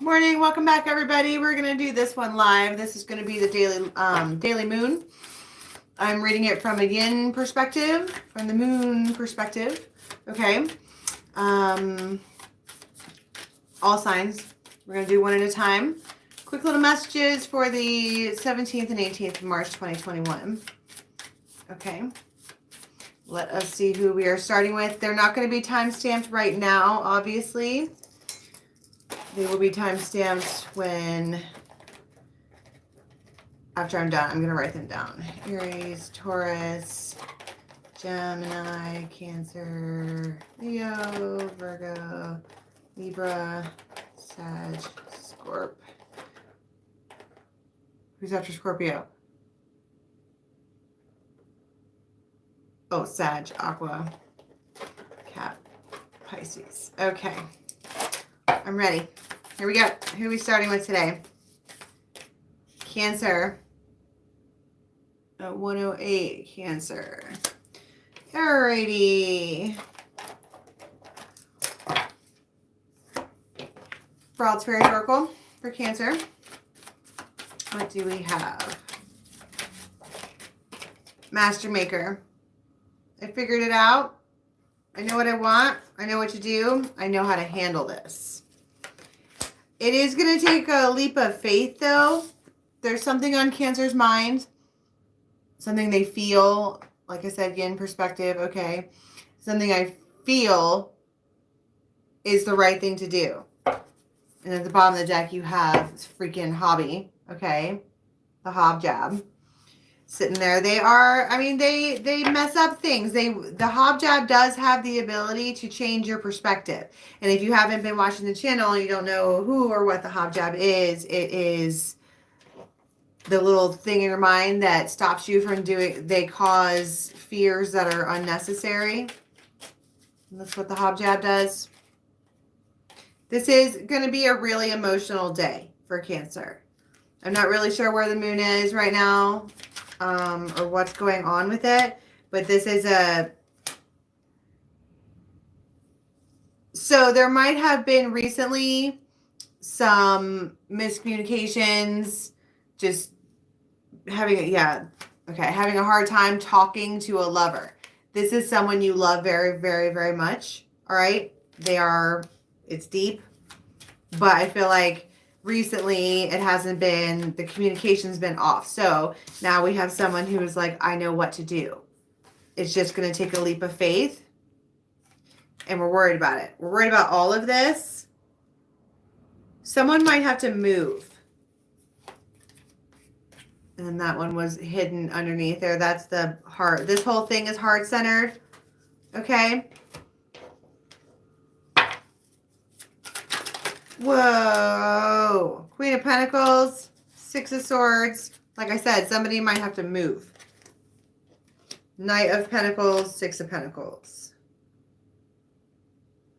Morning, welcome back everybody. We're going to do this one live. This is going to be the daily moon. I'm reading it from a yin perspective, from the moon perspective. Okay. All signs. We're going to do one at a time. Quick little messages for the 17th and 18th of March 2021. Okay. Let us see who we are starting with. They're not going to be time-stamped right now, obviously. They will be time-stamped after I'm done. I'm going to write them down. Aries, Taurus, Gemini, Cancer, Leo, Virgo, Libra, Sag, Scorp. Who's after Scorpio? Oh, Sag, Aqua, Cap, Pisces. Okay. I'm ready. Here we go. Who are we starting with today? Cancer. 108, Cancer. Alrighty. Broad Fairy Oracle for Cancer. What do we have? Master Maker. I figured it out. I know what I want. I know what to do. I know how to handle this. It is going to take a leap of faith, though. There's something on Cancer's mind. Something they feel. Like I said, yin perspective. Okay. Something I feel is the right thing to do. And at the bottom of the deck, you have this freaking hobby. Okay. The hob jab. Sitting there. They are, I mean, they mess up things. The hob jab does have the ability to change your perspective. And if you haven't been watching the channel and you don't know who or what the hob jab is, it is the little thing in your mind that stops you from doing, they cause fears that are unnecessary. And that's what the hob jab does. This is going to be a really emotional day for Cancer. I'm not really sure where the moon is right now. Or what's going on with it, but this is so there might have been recently some miscommunications, just having a hard time talking to a lover. This is someone you love very, very, very much. All right. It's deep, but I feel like recently it hasn't been, the communication's been off. So now we have someone who is like, I know what to do. It's just going to take a leap of faith. And we're worried about it. We're worried about all of this. Someone might have to move. And that one was hidden underneath there. That's the heart. This whole thing is heart-centered. Okay. Whoa. Queen of Pentacles, Six of Swords. Like I said, somebody might have to move. Knight of Pentacles, Six of Pentacles.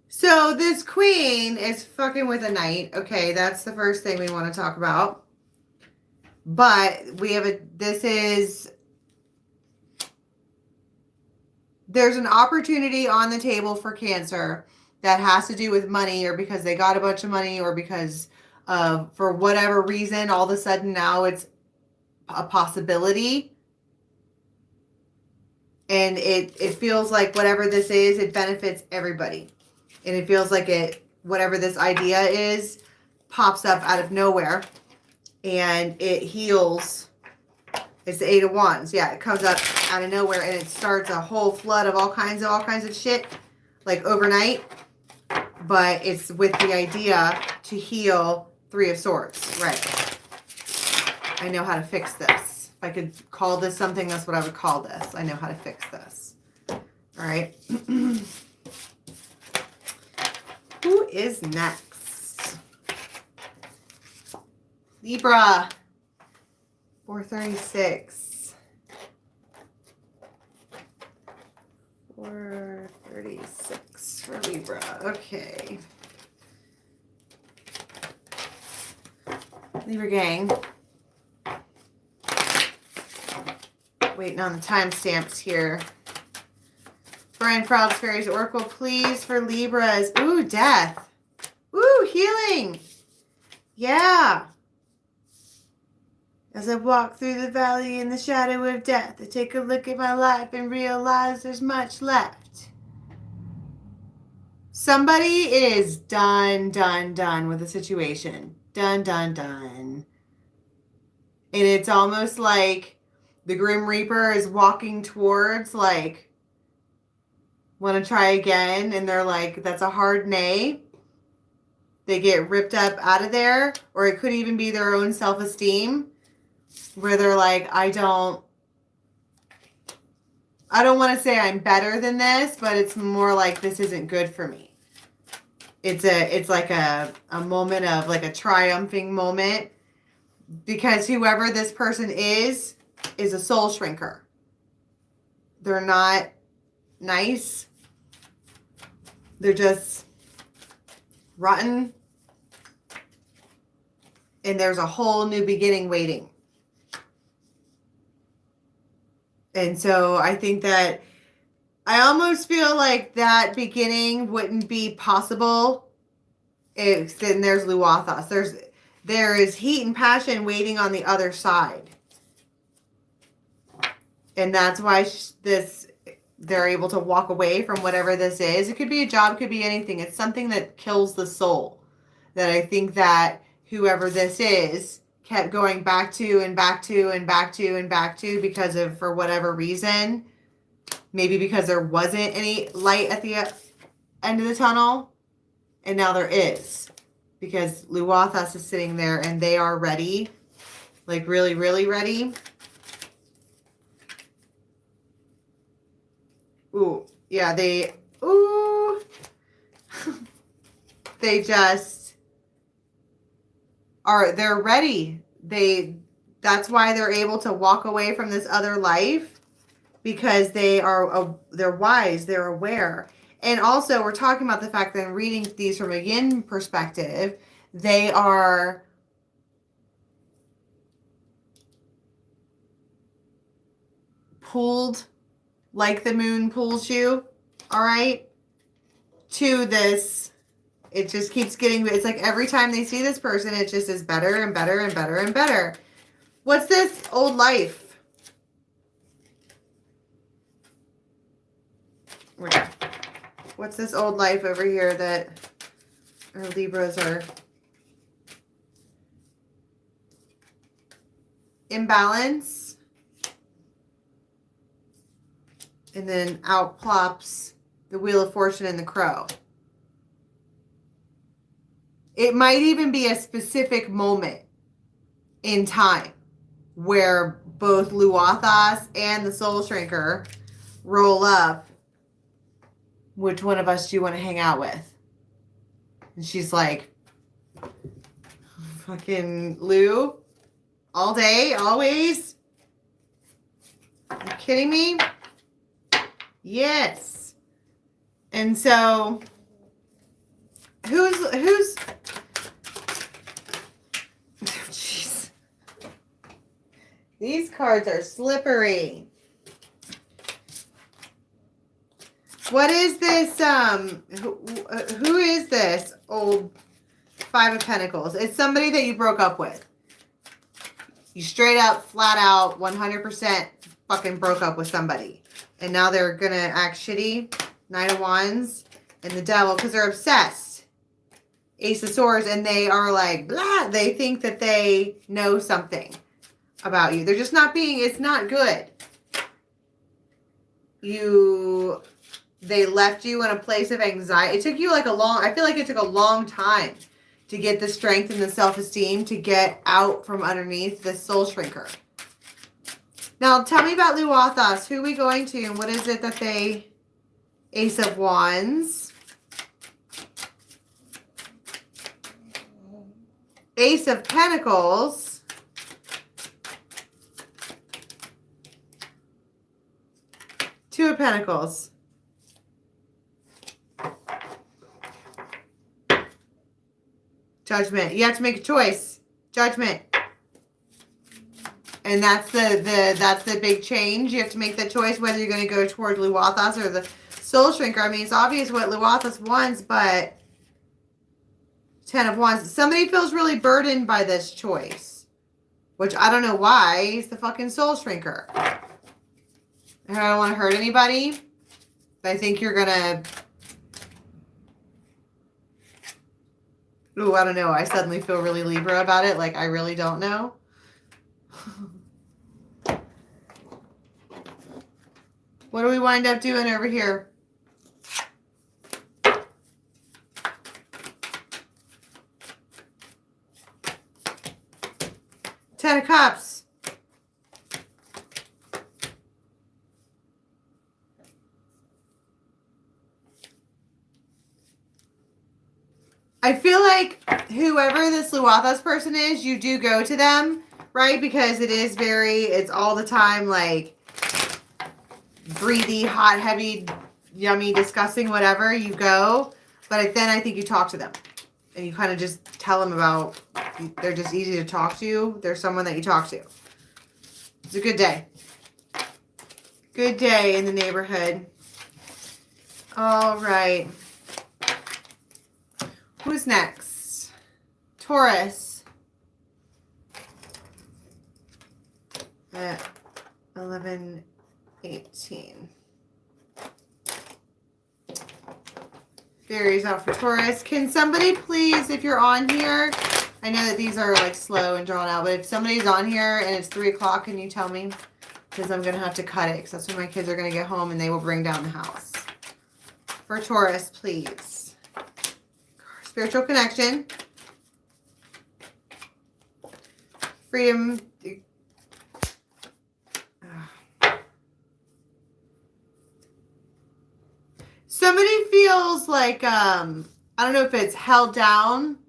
So this queen is fucking with a knight. Okay, that's the first thing we want to talk about. But we have there's an opportunity on the table for Cancer that has to do with money, or because they got a bunch of money, or because for whatever reason, all of a sudden now it's a possibility. And it feels like whatever this is, it benefits everybody. And it feels like whatever this idea is, pops up out of nowhere. And it heals. It's the Eight of Wands. Yeah, it comes up out of nowhere and it starts a whole flood of all kinds of shit. Like overnight. But it's with the idea to heal Three of Swords. Right. I know how to fix this. If I could call this something, that's what I would call this. I know how to fix this. All right. Who is next? Libra. 436. 436 for Libra. Okay. Libra gang. Waiting on the timestamps here. Brian Froud's Fairies Oracle, please, for Libras. Ooh, death. Ooh, healing. Yeah. As I walk through the valley in the shadow of death, I take a look at my life and realize there's much left. Somebody is done with the situation. Done. And it's almost like the Grim Reaper is walking towards, like, want to try again, and they're like, that's a hard nay. They get ripped up out of there, or it could even be their own self-esteem, where they're like, I don't want to say I'm better than this, but it's more like this isn't good for me. It's like a moment of, like, a triumphing moment, because whoever this person is a soul shrinker. They're not nice. They're just rotten. And there's a whole new beginning waiting. And so I think that I almost feel like that beginning wouldn't be possible if then there's Luathos. There is heat and passion waiting on the other side. And that's why they're able to walk away from whatever this is. It could be a job, it could be anything. It's something that kills the soul. That I think that whoever this is kept going back to and back to and back to and back to because of, for whatever reason, maybe because there wasn't any light at the end of the tunnel, and now there is, because Luathos is sitting there and they are ready, like really, really ready. Ooh, yeah, they just they're ready. That's why they're able to walk away from this other life, because they're wise, they're aware. And also, we're talking about the fact that I'm reading these from a yin perspective. They are pulled like the moon pulls you, all right, to this. It just keeps getting, it's like every time they see this person, it just is better and better and better and better. What's this old life? What's this old life over here that our Libras are imbalance? And then out plops the Wheel of Fortune and the Crow. It might even be a specific moment in time where both Luathos and the Soul Shrinker roll up. Which one of us do you want to hang out with? And she's like, fucking Lou, all day, always? Are you kidding me? Yes. And so who's jeez. These cards are slippery. What is this? Who is this old Five of Pentacles? It's somebody that you broke up with. You straight up, flat out, 100% fucking broke up with somebody. And now they're going to act shitty. Knight of Wands and the Devil, because they're obsessed. Ace of Swords, and they are like, blah. They think that they know something about you. They're just not being, it's not good. They left you in a place of anxiety. It took you I feel like it took a long time to get the strength and the self-esteem to get out from underneath the Soul Shrinker. Now, tell me about Luathos. Who are we going to, and what is it that they... Ace of Wands. Ace of Pentacles. Two of Pentacles. Judgment. You have to make a choice. Judgment. And that's the big change. You have to make that choice whether you're going to go toward Luathos or the Soul Shrinker. I mean, it's obvious what Luathos wants, but Ten of Wands. Somebody feels really burdened by this choice, which I don't know why. He's the fucking soul shrinker. And I don't want to hurt anybody, but I think you're going to... Ooh, I don't know. I suddenly feel really Libra about it. Like, I really don't know. What do we wind up doing over here? Ten of Cups. I feel like whoever this Luathas person is, you do go to them, right? Because it is it's all the time, like, breathy, hot, heavy, yummy, disgusting, whatever. You go. But then I think you talk to them. And you kind of just tell them about, they're just easy to talk to. They're someone that you talk to. It's a good day. Good day in the neighborhood. All right. Who's next? Taurus. At 11:18. Fairies out for Taurus. Can somebody please, if you're on here, I know that these are like slow and drawn out, but if somebody's on here and it's 3 o'clock, can you tell me? Because I'm going to have to cut it because that's when my kids are going to get home and they will bring down the house. For Taurus, please. Spiritual connection. Freedom. Somebody feels like, I don't know if it's held down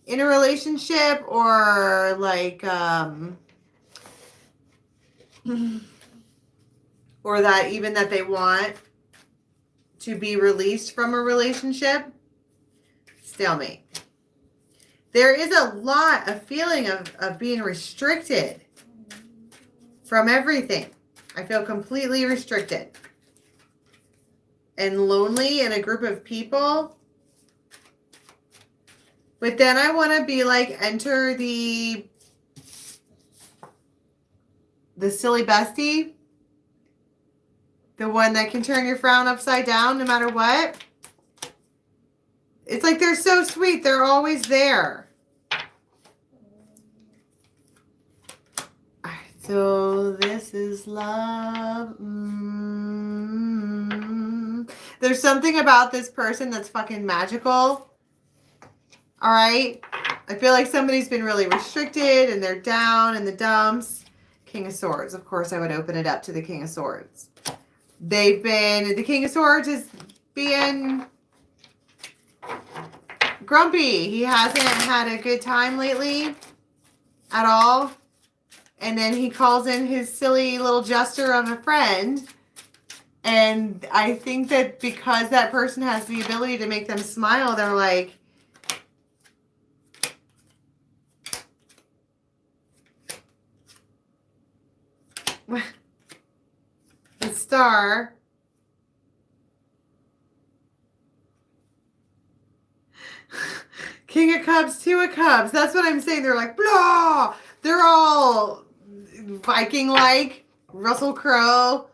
in a relationship or like, or that even that they want to be released from a relationship. Stalemate. There is a feeling of being restricted from everything. I feel completely restricted and lonely in a group of people. But then I want to be like, enter the silly bestie. The one that can turn your frown upside down no matter what. It's like they're so sweet. They're always there. So this is love. There's something about this person that's fucking magical. All right. I feel like somebody's been really restricted and they're down in the dumps. King of Swords. Of course, I would open it up to the King of Swords. The King of Swords is being grumpy. He hasn't had a good time lately at all. And then he calls in his silly little jester of a friend. And I think that because that person has the ability to make them smile, they're like, the Star. King of Cups, Two of Cups. That's what I'm saying. They're like, blah. They're all Viking-like, Russell Crowe,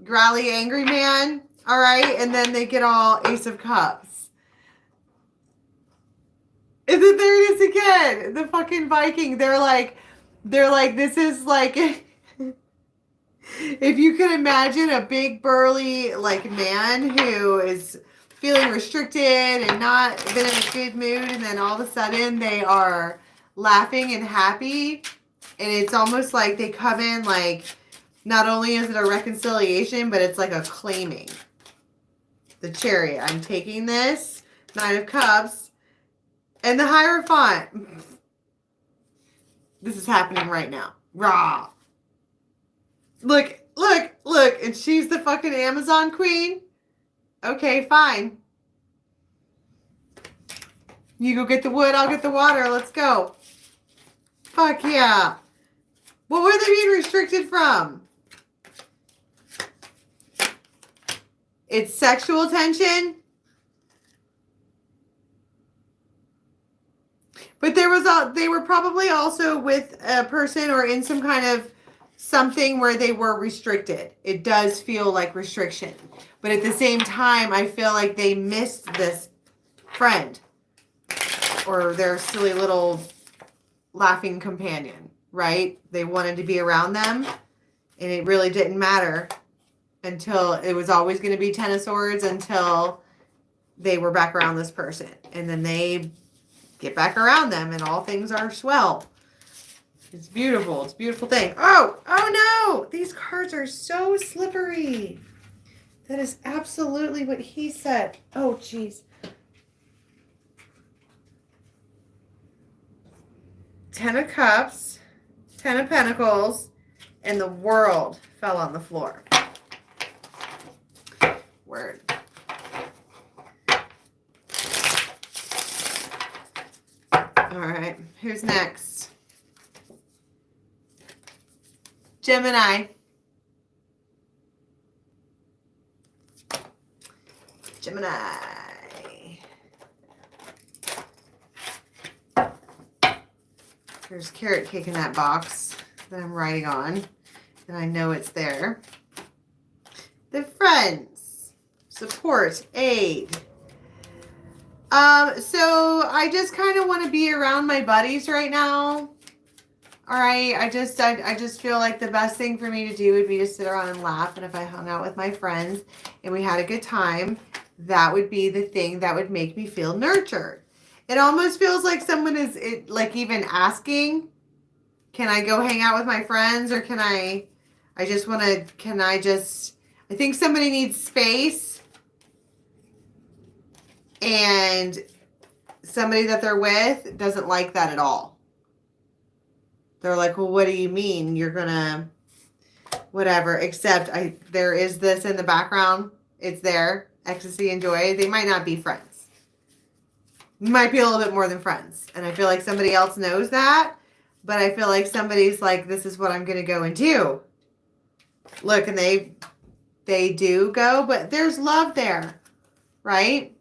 growly angry man. All right. And then they get all Ace of Cups. And then there it is again. The fucking Viking. They're like, this is like, if you could imagine a big burly like man who is feeling restricted and not been in a good mood, and then all of a sudden they are laughing and happy, and it's almost like they come in like, not only is it a reconciliation, but it's like a claiming. The Chariot. I'm taking this. Nine of Cups. And the Hierophant. This is happening right now. Raw. Look. And she's the fucking Amazon queen. Okay, fine. You go get the wood, I'll get the water. Let's go. Fuck yeah. What were they being restricted from? It's sexual tension. But they were probably also with a person or in some kind of something where they were restricted. It does feel like restriction. But at the same time, I feel like they missed this friend or their silly little laughing companion, right? They wanted to be around them, and it really didn't matter until it was always going to be Ten of Swords until they were back around this person. And then they get back around them and all things are swell. It's beautiful. It's a beautiful thing. Oh no! These cards are so slippery. That is absolutely what he said. Oh, jeez. 10 of Cups, 10 of Pentacles, and the World fell on the floor. Word. All right, who's next? Gemini. Gemini. There's carrot cake in that box that I'm writing on, and I know it's there. The friends, support, aid. So I just kind of want to be around my buddies right now. All right, I just feel like the best thing for me to do would be to sit around and laugh. And if I hung out with my friends and we had a good time, that would be the thing that would make me feel nurtured. It almost feels like someone is like even asking, can I go hang out with my friends, or I think somebody needs space, and somebody that they're with doesn't like that at all. They're like, well, what do you mean you're gonna whatever, except there is this in the background. It's there. Ecstasy and joy. They might not be friends. Might be a little bit more than friends. And I feel like somebody else knows that, but I feel like somebody's like, this is what I'm going to go and do. Look, and they do go, but there's love there, right?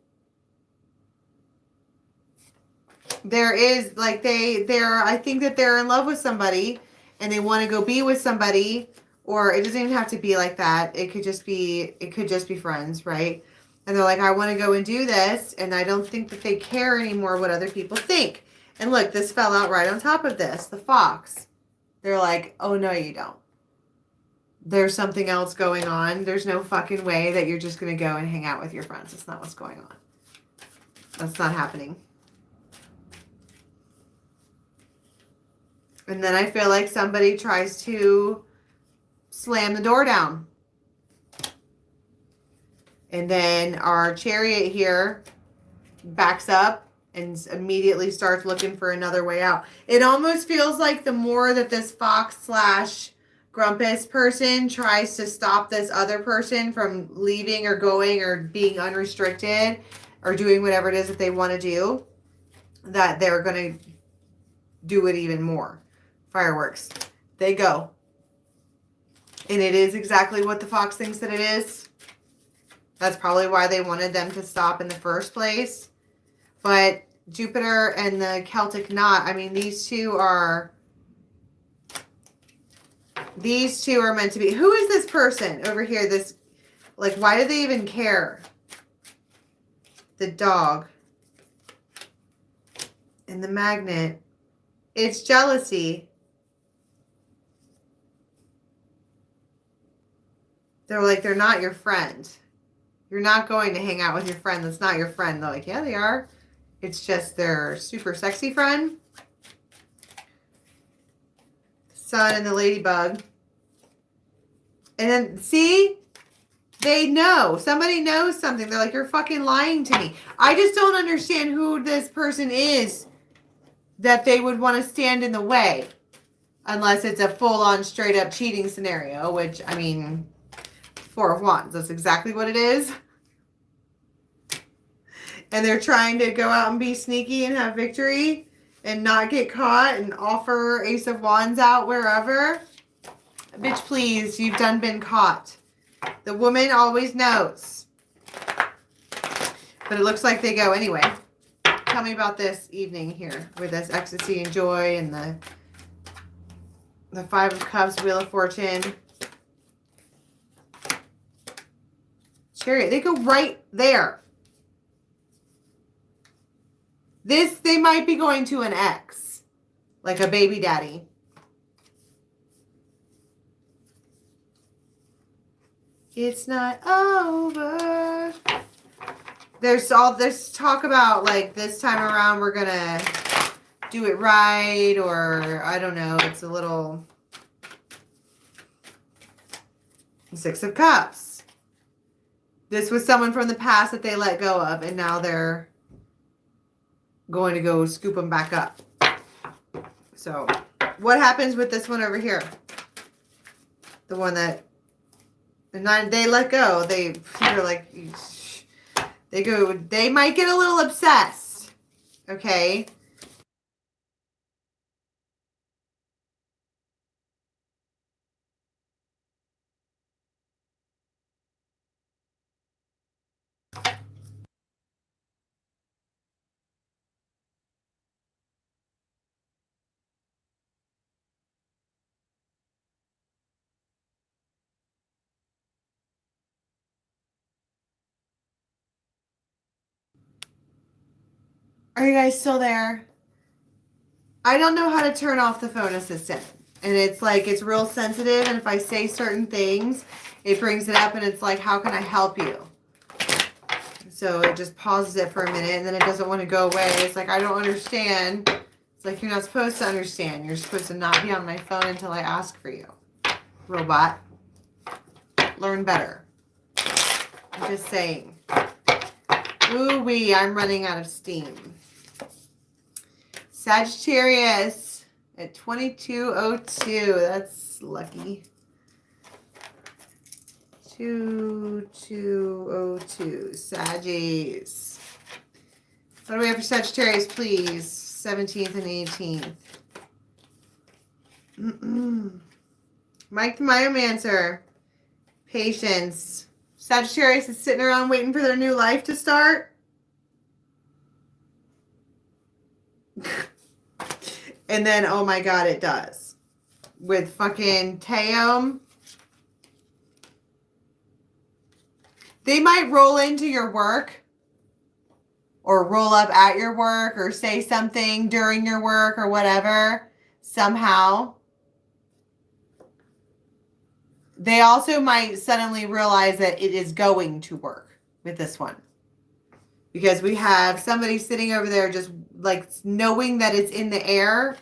There is, like, I think that they're in love with somebody and they want to go be with somebody, or it doesn't even have to be like that. It could just be friends, right? And they're like, I want to go and do this, and I don't think that they care anymore what other people think. And look, this fell out right on top of this, the fox. They're like, oh, no, you don't. There's something else going on. There's no fucking way that you're just going to go and hang out with your friends. That's not what's going on. That's not happening. And then I feel like somebody tries to slam the door down. And then our Chariot here backs up and immediately starts looking for another way out. It almost feels like the more that this fox / grumpus person tries to stop this other person from leaving or going or being unrestricted or doing whatever it is that they want to do, that they're going to do it even more. Fireworks. They go. And it is exactly what the fox thinks that it is. That's probably why they wanted them to stop in the first place. But Jupiter and the Celtic knot, I mean, these two are meant to be. Who is this person over here? This, like, why do they even care? The dog. And the magnet. It's jealousy. They're like, they're not your friend. You're not going to hang out with your friend that's not your friend. They're like, yeah, they are. It's just their super sexy friend. The sun and the ladybug. And then, see? They know. Somebody knows something. They're like, you're fucking lying to me. I just don't understand who this person is that they would want to stand in the way. Unless it's a full-on, straight-up cheating scenario, which, I mean... Four of Wands. That's exactly what it is. And they're trying to go out and be sneaky and have victory and not get caught and offer Ace of Wands out wherever. Bitch, please. You've done been caught. The woman always knows. But it looks like they go anyway. Tell me about this evening here with this ecstasy and joy and the Five of Cups, Wheel of Fortune. Chariot. They go right there. They might be going to an ex, like a baby daddy. It's not over. There's all this talk about like this time around we're gonna do it right, or I don't know. It's a little Six of Cups. This was someone from the past that they let go of, and now they're going to go scoop them back up. So what happens with this one over here? The one that they let go. They're like, they might get a little obsessed. Okay. Are you guys still there? I don't know how to turn off the phone assistant. And it's like, it's real sensitive. And if I say certain things, it brings it up and it's like, how can I help you? So it just pauses it for a minute and then it doesn't want to go away. It's like, I don't understand. It's like, you're not supposed to understand. You're supposed to not be on my phone until I ask for you. Robot. Learn better. I'm just saying. Ooh-wee, I'm running out of steam. Sagittarius at 2202. That's lucky. 2202. Saggies. What do we have for Sagittarius, please? 17th and 18th. Mike the Myomancer. Patience. Sagittarius is sitting around waiting for their new life to start. And then, oh my God, it does. With fucking Teom. They might roll into your work. Or roll up at your work. Or say something during your work or whatever. Somehow. They also might suddenly realize that it is going to work with this one. Because we have somebody sitting over there just like knowing that it's in the air,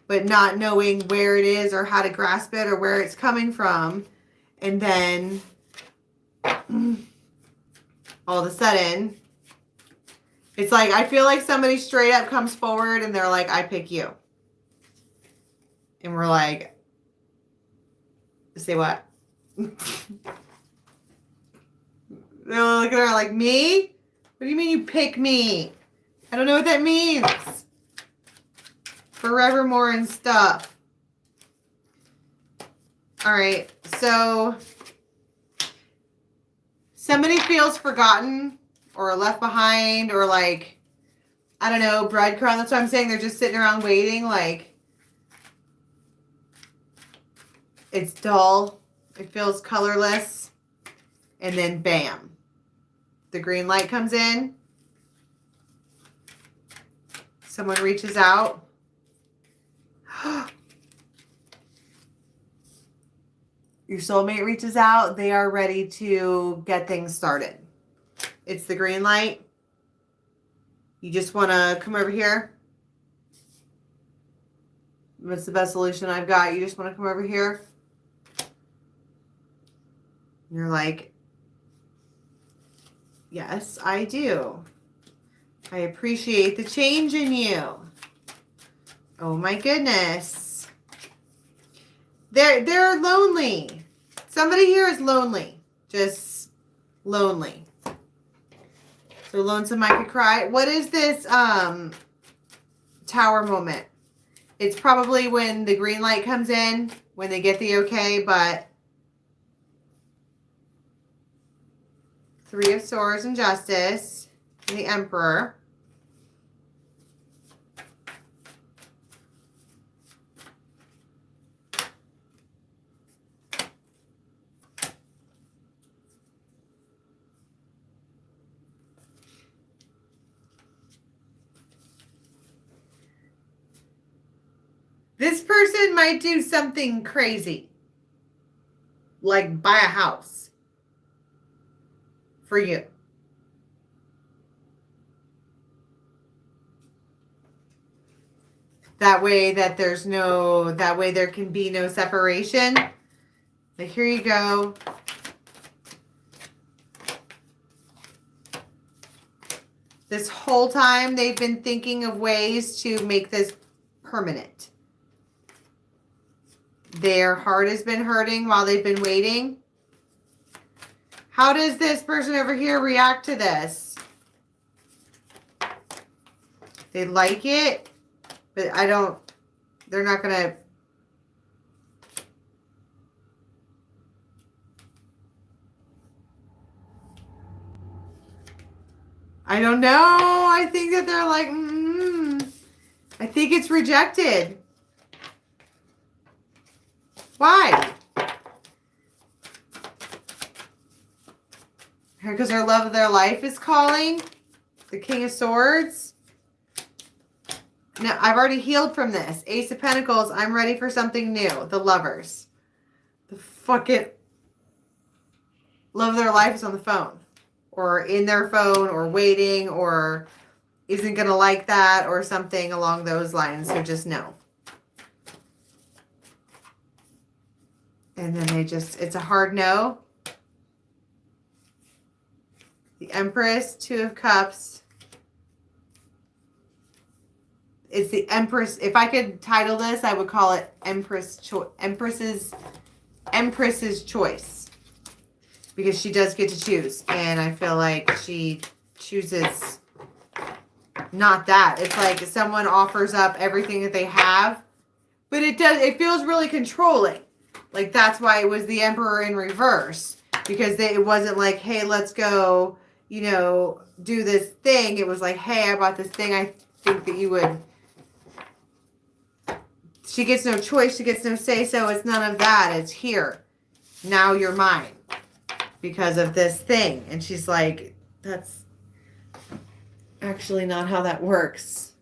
but not knowing where it is or how to grasp it or where it's coming from. And then all of a sudden, it's like, I feel like somebody straight up comes forward and they're like, I pick you. And we're like, say what? They're looking at her like, me? What do you mean you pick me? I don't know what that means. Forevermore and stuff. All right. So somebody feels forgotten or left behind or like, I don't know, breadcrumb. That's what I'm saying. They're just sitting around waiting. Like, it's dull. It feels colorless. And then bam. The green light comes in. Someone reaches out. Your soulmate reaches out. They are ready to get things started. It's the green light. You just want to come over here. What's the best solution I've got? You just want to come over here. You're like, yes, I do. I appreciate the change in you. Oh my goodness. They're lonely. Somebody here is lonely. Just lonely. So lonesome I could cry. What is this tower moment? It's probably when the green light comes in, when they get the okay, but Three of Swords and Justice, and the Emperor. person might do something crazy, like buy a house for you. That way there can be no separation. But here you go. This whole time they've been thinking of ways to make this permanent. Their heart has been hurting while they've been waiting. How does this person over here react to this? They like it, but they're not going to. I don't know. I think that they're like, I think it's rejected. Why? Because their love of their life is calling. The King of Swords. Now, I've already healed from this. Ace of Pentacles. I'm ready for something new. The Lovers. The fucking love of their life is on the phone. Or in their phone. Or waiting. Or isn't going to like that. Or something along those lines. So just know. And then it's a hard no. The Empress, Two of Cups. It's the Empress. If I could title this, I would call it Empress's Choice. Because she does get to choose. And I feel like she chooses not that. It's like someone offers up everything that they have. But it feels really controlling. Like that's why it was the Emperor in reverse. Because it wasn't like, hey, let's go, do this thing. It was like, hey, I bought this thing. I think that you would. She gets no choice. She gets no say so. It's none of that. It's here. Now you're mine. Because of this thing. And she's like, that's actually not how that works.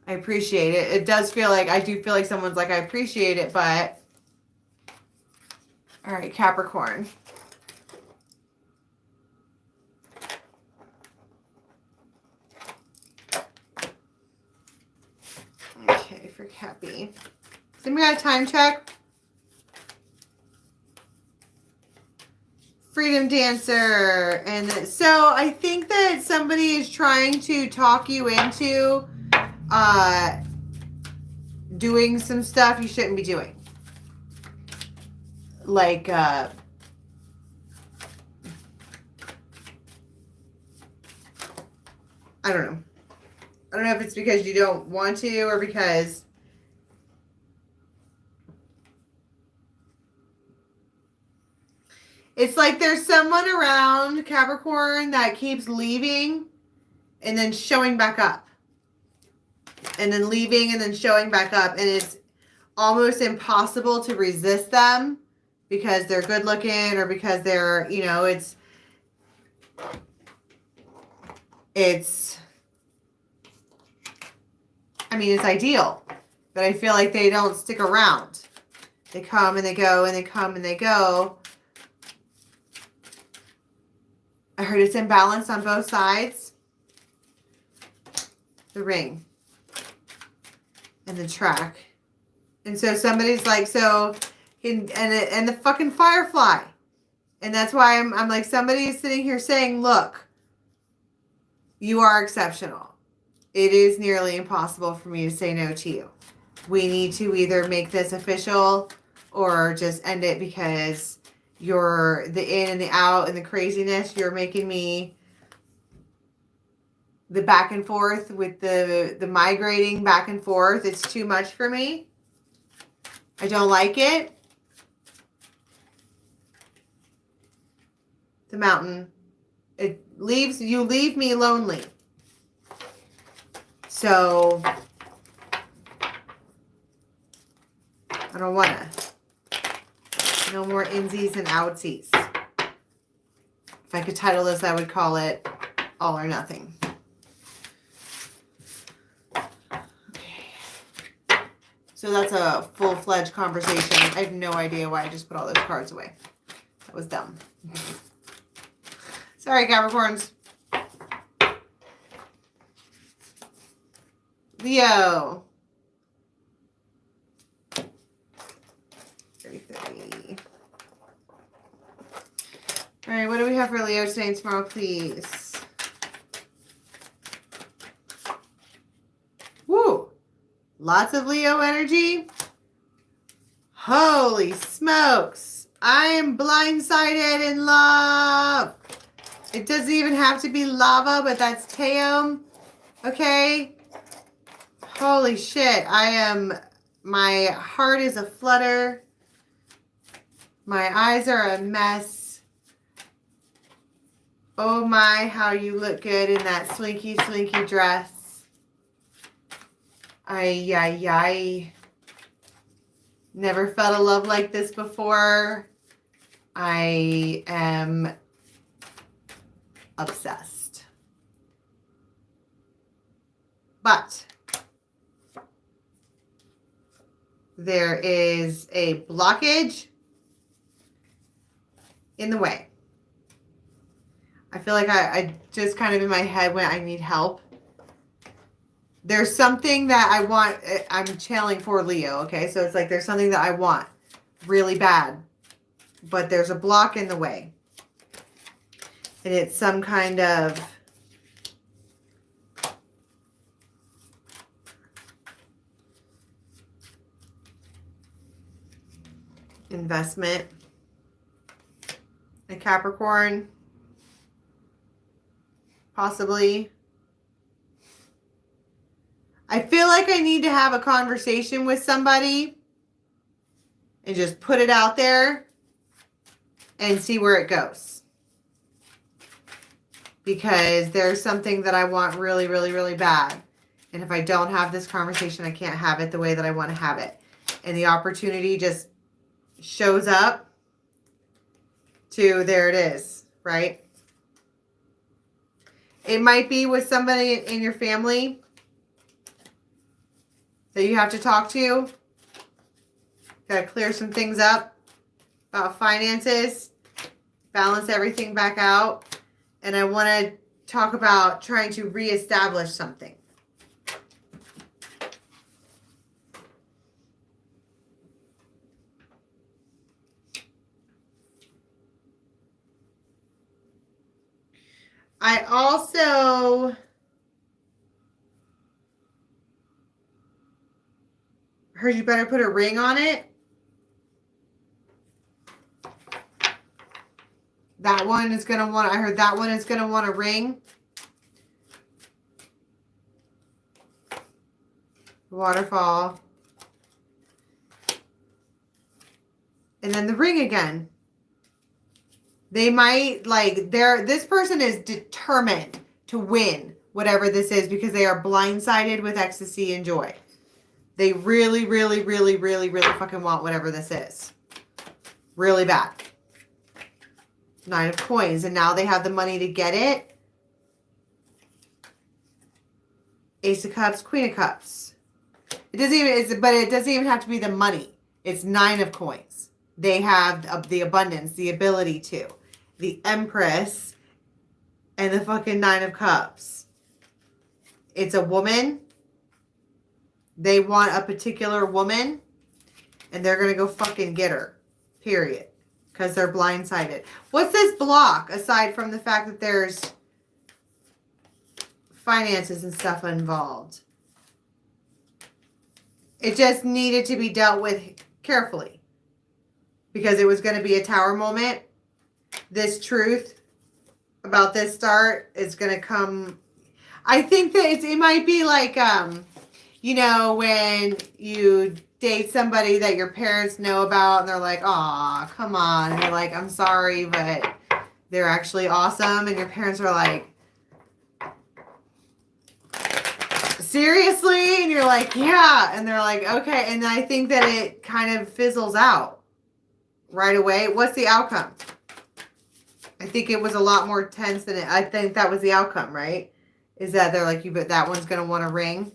I appreciate it. It does feel like, I do feel like someone's like, I appreciate it, but. All right, Capricorn. Okay, for Cappy. Then we got a time check. Freedom Dancer. And so I think that somebody is trying to talk you into doing some stuff you shouldn't be doing. Like, I don't know. I don't know if it's because you don't want to or because it's like there's someone around Capricorn that keeps leaving and then showing back up. And then leaving and then showing back up. And it's almost impossible to resist them because they're good looking or because they're, it's ideal. But I feel like they don't stick around. They come and they go and they come and they go. I heard it's imbalanced on both sides. The Ring. And the Track. And so somebody's like, and the fucking Firefly. And that's why I'm like, somebody's sitting here saying, look, you are exceptional. It is nearly impossible for me to say no to you. We need to either make this official or just end it because you're the in and the out and the craziness. You're making me the back and forth with the migrating back and forth. It's too much for me. I don't like it. The Mountain. You leave me lonely. So I don't want to. No more insies and outsies. If I could title this, I would call it All or Nothing. So that's a full-fledged conversation. I have no idea why I just put all those cards away. That was dumb. Sorry, Capricorns. Leo. 30. All right, what do we have for Leo today and tomorrow, please? Woo! Lots of Leo energy. Holy smokes. I am blindsided in love. It doesn't even have to be lava, but that's Teom. Okay? Holy shit. My heart is a flutter. My eyes are a mess. Oh my, how you look good in that slinky dress. Ay. Never felt a love like this before. I am obsessed. But there is a blockage in the way. I feel like I just kind of in my head when I need help. There's something that I want. I'm channeling for Leo, okay? So it's like there's something that I want really bad, but there's a block in the way. And it's some kind of investment. A Capricorn. Possibly. I feel like I need to have a conversation with somebody and just put it out there and see where it goes. Because there's something that I want really, really, really bad. And if I don't have this conversation, I can't have it the way that I want to have it. And the opportunity just shows up to there it is, right? It might be with somebody in your family that you have to talk to. Got to clear some things up about finances, balance everything back out. And I want to talk about trying to reestablish something. I also heard you better put a ring on it. That one is going to want, I heard that one is going to want a ring. Waterfall. And then the ring again. They might, this person is determined to win whatever this is because they are blindsided with ecstasy and joy. They really, really, really, really, really fucking want whatever this is. Really bad. 9 of coins. And now they have the money to get it. Ace of cups, Queen of cups. It doesn't even have to be the money. It's 9 of coins. They have the abundance, the ability to. The Empress and the fucking 9 of cups. It's a woman. They want a particular woman. And they're going to go fucking get her. Period. Because they're blindsided. What's this block aside from the fact that there's finances and stuff involved? It just needed to be dealt with carefully. Because it was going to be a tower moment. This truth about this start is going to come. I think that it might be like, when you date somebody that your parents know about and they're like, aw, come on. And you're like, I'm sorry, but they're actually awesome. And your parents are like, seriously? And you're like, yeah. And they're like, okay. And I think that it kind of fizzles out right away. What's the outcome? I think it was a lot more tense than it. I think that was the outcome, right? Is that they're like, but that one's going to want a ring.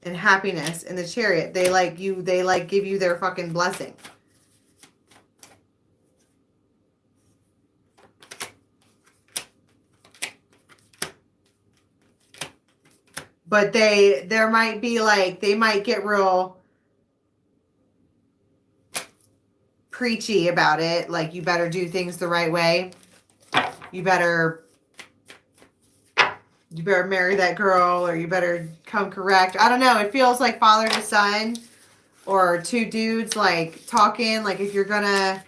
and happiness in the Chariot. They like you, they like give you their fucking blessing. But there might be like, they might get real preachy about it. Like, you better do things the right way. You better marry that girl, or you better come correct. I don't know. It feels like father to son, or two dudes like talking. Like, if you're gonna,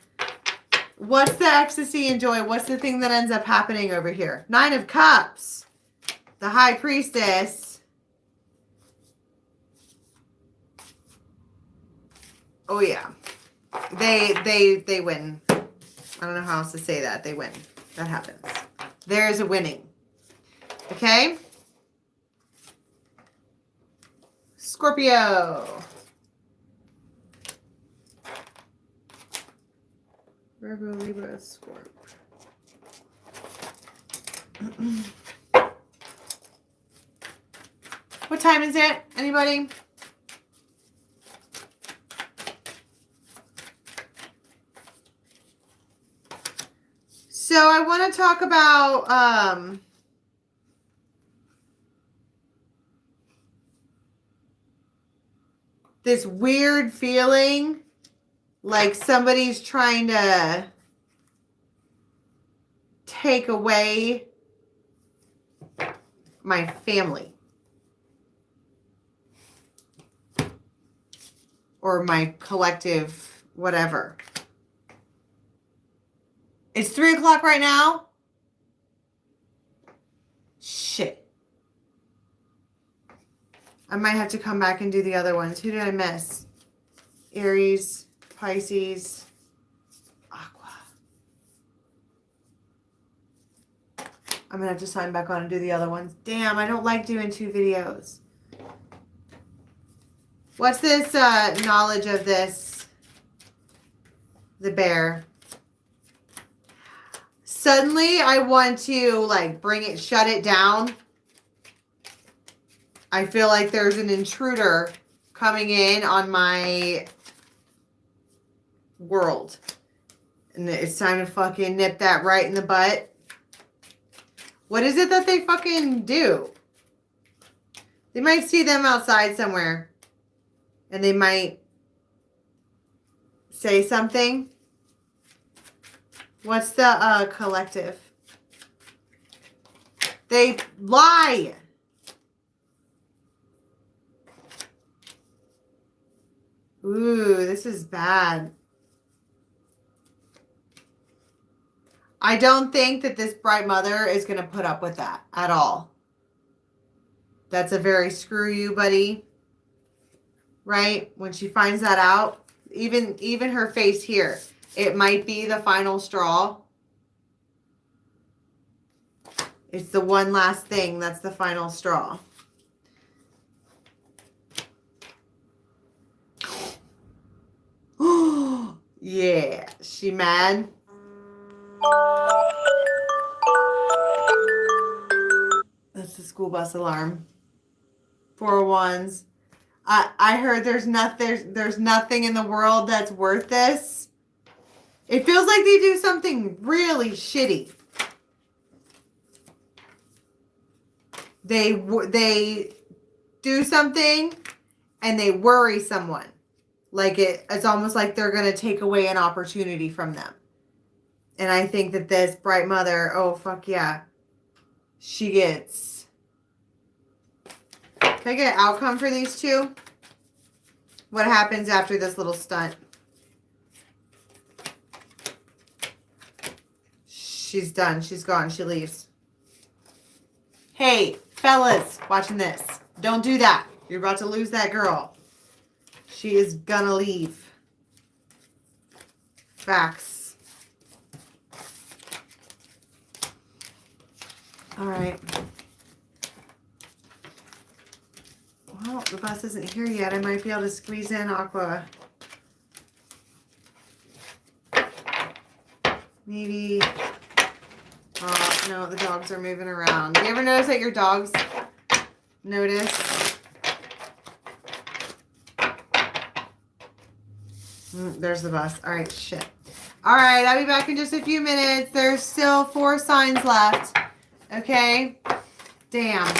what's the ecstasy and joy? What's the thing that ends up happening over here? 9 of Cups, the High Priestess. Oh yeah, they win. I don't know how else to say that. They win. That happens. There's a winning. Okay. Scorpio. Virgo, Libra, Scorpio. What time is it? Anybody? So I want to talk about this weird feeling like somebody's trying to take away my family or my collective whatever. It's 3 o'clock right now. Shit. I might have to come back and do the other ones. Who did I miss? Aries, Pisces, Aqua. I'm going to have to sign back on and do the other ones. Damn, I don't like doing 2 videos. What's this knowledge of this? The bear. Suddenly, I want to, like, shut it down. I feel like there's an intruder coming in on my world. And it's time to fucking nip that right in the butt. What is it that they fucking do? They might see them outside somewhere. And they might say something. What's the collective? They lie. Ooh, this is bad. I don't think that this bright mother is going to put up with that at all. That's a very screw you, buddy. Right? When she finds that out, even her face here. It might be the final straw. It's the one last thing that's the final straw. Oh, yeah. She mad? That's the school bus alarm. 4 of Wands. I heard there's nothing in the world that's worth this. It feels like they do something really shitty. They do something and they worry someone. Like it's almost like they're going to take away an opportunity from them. And I think that this bright mother, oh fuck yeah, she gets. Can I get an outcome for these 2? What happens after this little stunt? She's done. She's gone. She leaves. Hey, fellas, watching this. Don't do that. You're about to lose that girl. She is gonna leave. Facts. All right. Well, the bus isn't here yet. I might be able to squeeze in Aqua. Maybe. Oh, no, the dogs are moving around. Do you ever notice that your dogs notice? There's the bus. All right, shit. All right, I'll be back in just a few minutes. There's still 4 signs left. Okay? Damn.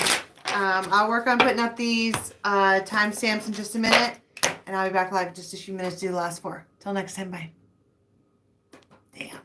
I'll work on putting up these timestamps in just a minute. And I'll be back live in just a few minutes to do the last 4. Till next time, bye. Damn.